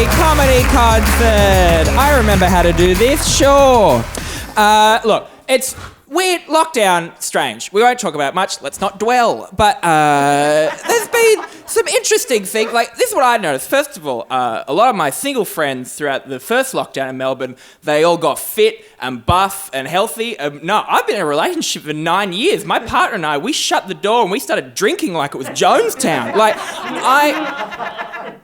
a comedy concert. I remember how to do this, sure. Look, it's weird, lockdown, strange. We won't talk about it much, let's not dwell. But there's been some interesting things. Like, this is what I noticed. First of all, a lot of my single friends throughout the first lockdown in Melbourne, they all got fit and buff and healthy. No, I've been in a relationship for 9 years. My partner and I, we shut the door and we started drinking like it was Jonestown.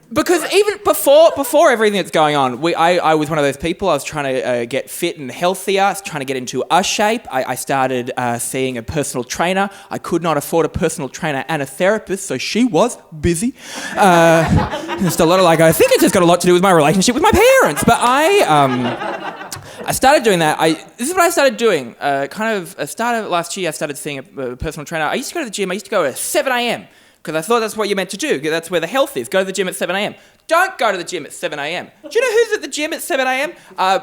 Because even before everything that's going on, I was one of those people. I was trying to get fit and healthier. I was trying to get into a shape. I started seeing a personal trainer. I could not afford a personal trainer and a therapist, so she was busy. Just a lot of I think it's just got a lot to do with my relationship with my parents. But I started doing that. This is what I started doing. Start of last year, I started seeing a personal trainer. I used to go to the gym. I used to go at 7 a.m. because I thought that's what you're meant to do. That's where the health is. Go to the gym at 7 a.m. Don't go to the gym at 7 a.m. Do you know who's at the gym at 7 a.m?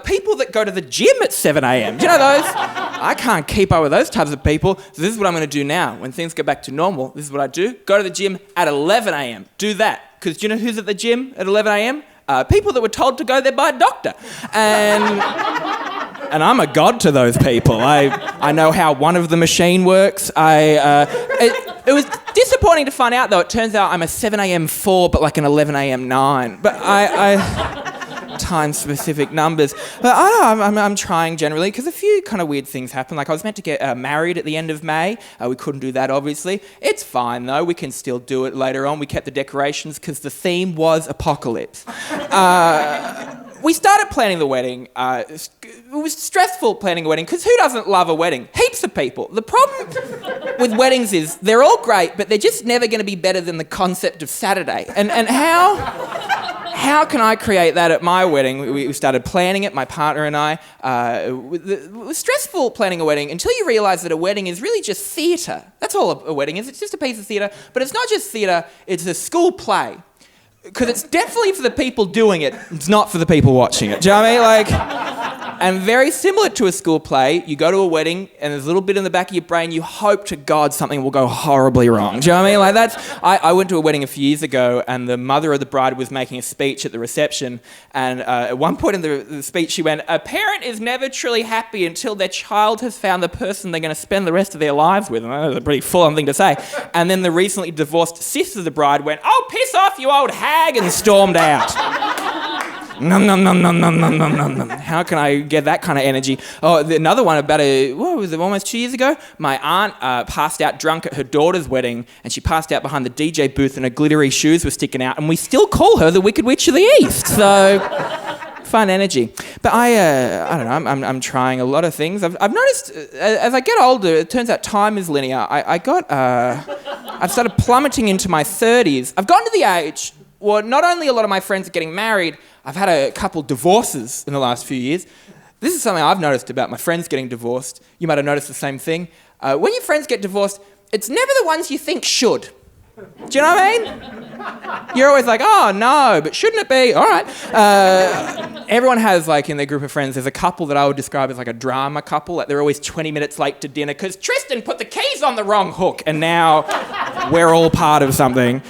People that go to the gym at 7 a.m. Do you know those? I can't keep up with those types of people. So this is what I'm going to do now. When things get back to normal, this is what I do. Go to the gym at 11 a.m. Do that. Because do you know who's at the gym at 11 a.m? People that were told to go there by a doctor. And I'm a god to those people. I know how one of the machine works. It was disappointing to find out, though. It turns out I'm a 7 a.m. 4, but like an 11 a.m. 9. But I time specific numbers. But I don't know, I'm trying generally, because a few kind of weird things happen. Like, I was meant to get married at the end of May. We couldn't do that, obviously. It's fine, though. We can still do it later on. We kept the decorations because the theme was apocalypse. We started planning the wedding. It was stressful planning a wedding, because who doesn't love a wedding? Heaps of people. The problem with weddings is they're all great, but they're just never going to be better than the concept of Saturday. And how can I create that at my wedding? We started planning it, my partner and I. It was stressful planning a wedding until you realise that a wedding is really just theatre. That's all a wedding is. It's just a piece of theatre. But it's not just theatre, it's a school play. Because it's definitely for the people doing it, it's not for the people watching it. Do you know what I mean? And very similar to a school play, you go to a wedding and there's a little bit in the back of your brain, you hope to God something will go horribly wrong. Do you know what I mean? I went to a wedding a few years ago and the mother of the bride was making a speech at the reception, and at one point in the speech she went, "A parent is never truly happy until their child has found the person they're going to spend the rest of their lives with." And that was a pretty full-on thing to say. And then the recently divorced sister of the bride went, "Oh, piss off, you old hag," and stormed out. Nom, nom, nom, nom, nom, nom, nom, nom. How can I get that kind of energy? Oh, another one about almost 2 years ago? My aunt passed out drunk at her daughter's wedding, and she passed out behind the DJ booth and her glittery shoes were sticking out, and we still call her the Wicked Witch of the East. So, fun energy. But I don't know, I'm trying a lot of things. I've noticed as I get older, it turns out time is linear. I've started plummeting into my 30s. I've gotten to the age, well, not only a lot of my friends are getting married, I've had a couple divorces in the last few years. This is something I've noticed about my friends getting divorced. You might have noticed the same thing. When your friends get divorced, it's never the ones you think should. Do you know what I mean? You're always like, "Oh, no, but shouldn't it be?" All right. Everyone has, in their group of friends, there's a couple that I would describe as like a drama couple. Like, they're always 20 minutes late to dinner because Tristan put the keys on the wrong hook, and now we're all part of something.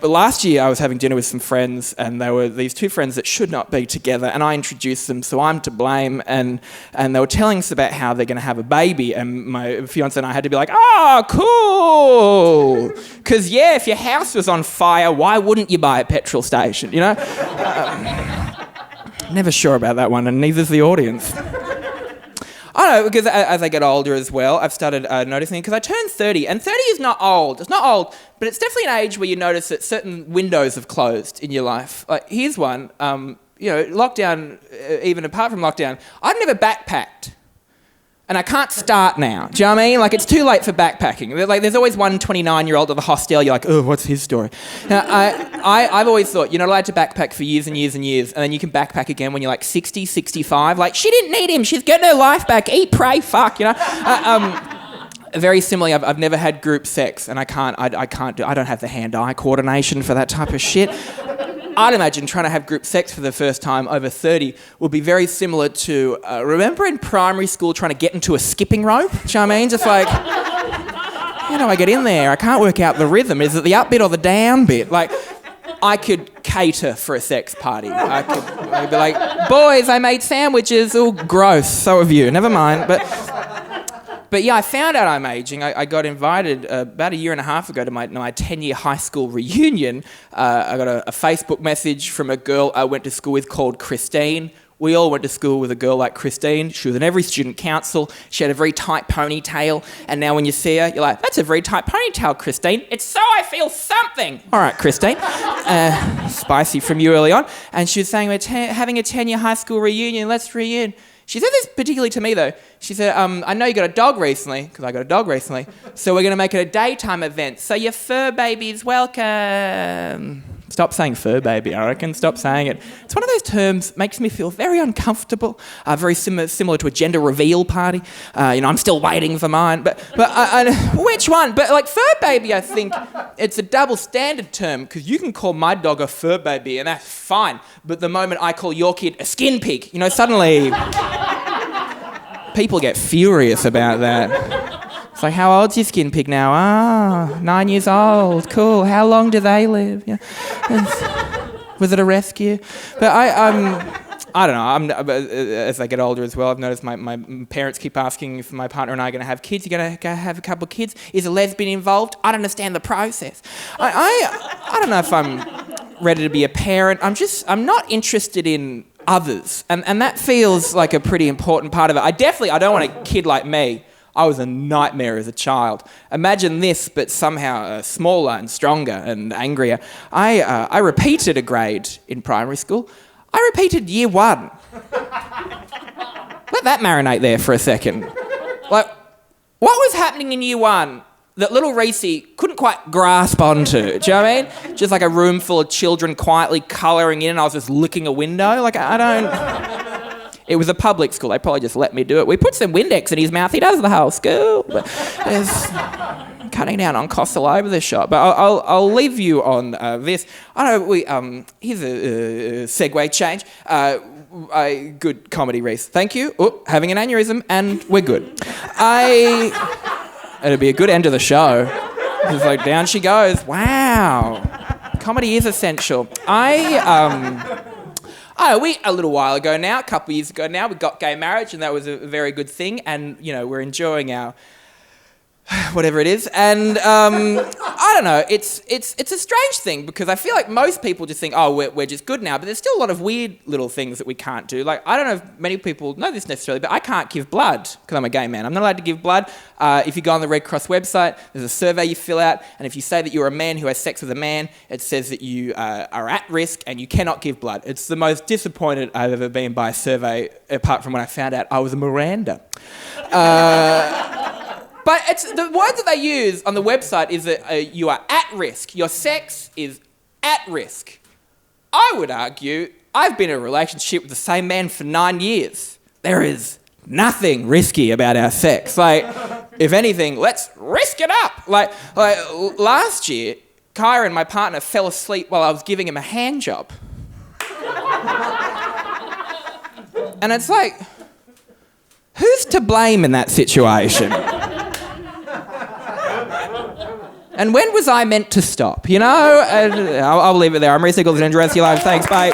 Last year I was having dinner with some friends, and they were these two friends that should not be together, and I introduced them, so I'm to blame, and they were telling us about how they're going to have a baby, and my fiancé and I had to be like, "Oh, cool, because if your house was on fire, why wouldn't you buy a petrol station, you know?" Never sure about that one, and neither's the audience. I don't know, because as I get older as well, I've started noticing, because I turned 30, and 30 is not old. It's not old, but it's definitely an age where you notice that certain windows have closed in your life. Like, here's one, lockdown, even apart from lockdown, I've never backpacked. And I can't start now. Do you know what I mean? Like, it's too late for backpacking. Like, there's always one 29-year-old at the hostel, you're like, "Oh, what's his story?" Now, I've always thought you're not allowed to backpack for years and years and years, and then you can backpack again when you're like 60, 65. Like, she didn't need him. She's getting her life back. Eat, pray, fuck, you know? Very similarly, I've never had group sex, and I don't have the hand-eye coordination for that type of shit. I'd imagine trying to have group sex for the first time over 30 would be very similar to, remember in primary school trying to get into a skipping rope? Do you know what I mean? Just like, how do I get in there? I can't work out the rhythm. Is it the up bit or the down bit? Like, I could cater for a sex party. I'd be like, boys, I made sandwiches. Oh, gross. So have you. Never mind. But yeah, I found out I'm aging. I got invited about a year and a half ago to my 10-year high school reunion. I got a Facebook message from a girl I went to school with called Christine. We all went to school with a girl like Christine. She was in every student council. She had a very tight ponytail. And now when you see her, you're like, that's a very tight ponytail, Christine. It's so I feel something. All right, Christine. Spicy from you early on. And she was saying, we're having a 10-year high school reunion. Let's reunion. She said this particularly to me, though. She said, I know you got a dog recently, because I got a dog recently, so we're going to make it a daytime event. So your fur baby's welcome. Stop saying fur baby, I reckon. Stop saying it. It's one of those terms makes me feel very uncomfortable, very similar to a gender reveal party. I'm still waiting for mine. But which one? But like fur baby, I think it's a double standard term because you can call my dog a fur baby and that's fine. But the moment I call your kid a skin pig, suddenly people get furious about that. It's like, how old's your skin pig now? 9 years old. Cool. How long do they live? Yeah. Was it a rescue? But I don't know. As I get older as well, I've noticed my parents keep asking if my partner and I are going to have kids. You're going to have a couple of kids? Is a lesbian involved? I don't understand the process. I don't know if I'm ready to be a parent. I'm not interested in others. And that feels like a pretty important part of it. I don't want a kid like me. I was a nightmare as a child. Imagine this, but somehow smaller and stronger and angrier. I repeated a grade in primary school. I repeated year 1. Let that marinate there for a second. Like, what was happening in year 1 that little Reese couldn't quite grasp onto? Do you know what I mean? Just like a room full of children quietly colouring in and I was just licking a window. Like, I don't... It was a public school. They probably just let me do it. We put some Windex in his mouth. He does the whole school. But there's cutting down on costs all over the shop. But I'll leave you on this. I know here's a segue change. Good comedy, Reese. Thank you. Oh, having an aneurysm, and we're good. It'll be a good end of the show. It's like down she goes. Wow, comedy is essential. A little while ago now, a couple of years ago now, we got gay marriage and that was a very good thing and, we're enjoying our whatever it is. And I don't know, it's a strange thing because I feel like most people just think, oh, we're just good now, but there's still a lot of weird little things that we can't do. Like, I don't know if many people know this necessarily, but I can't give blood because I'm a gay man. I'm not allowed to give blood. If you go on the Red Cross website, there's a survey you fill out, and if you say that you're a man who has sex with a man, it says that you are at risk and you cannot give blood. It's the most disappointed I've ever been by a survey, apart from when I found out I was a Miranda. But it's the word that they use on the website is that you are at risk. Your sex is at risk. I would argue I've been in a relationship with the same man for 9 years. There is nothing risky about our sex. Like, if anything, let's risk it up. Like last year, Kyron, my partner, fell asleep while I was giving him a hand job. And it's like, who's to blame in that situation? And when was I meant to stop? I'll leave it there. I'm Reese Nichols and enjoy the rest of your lives. Thanks, bye.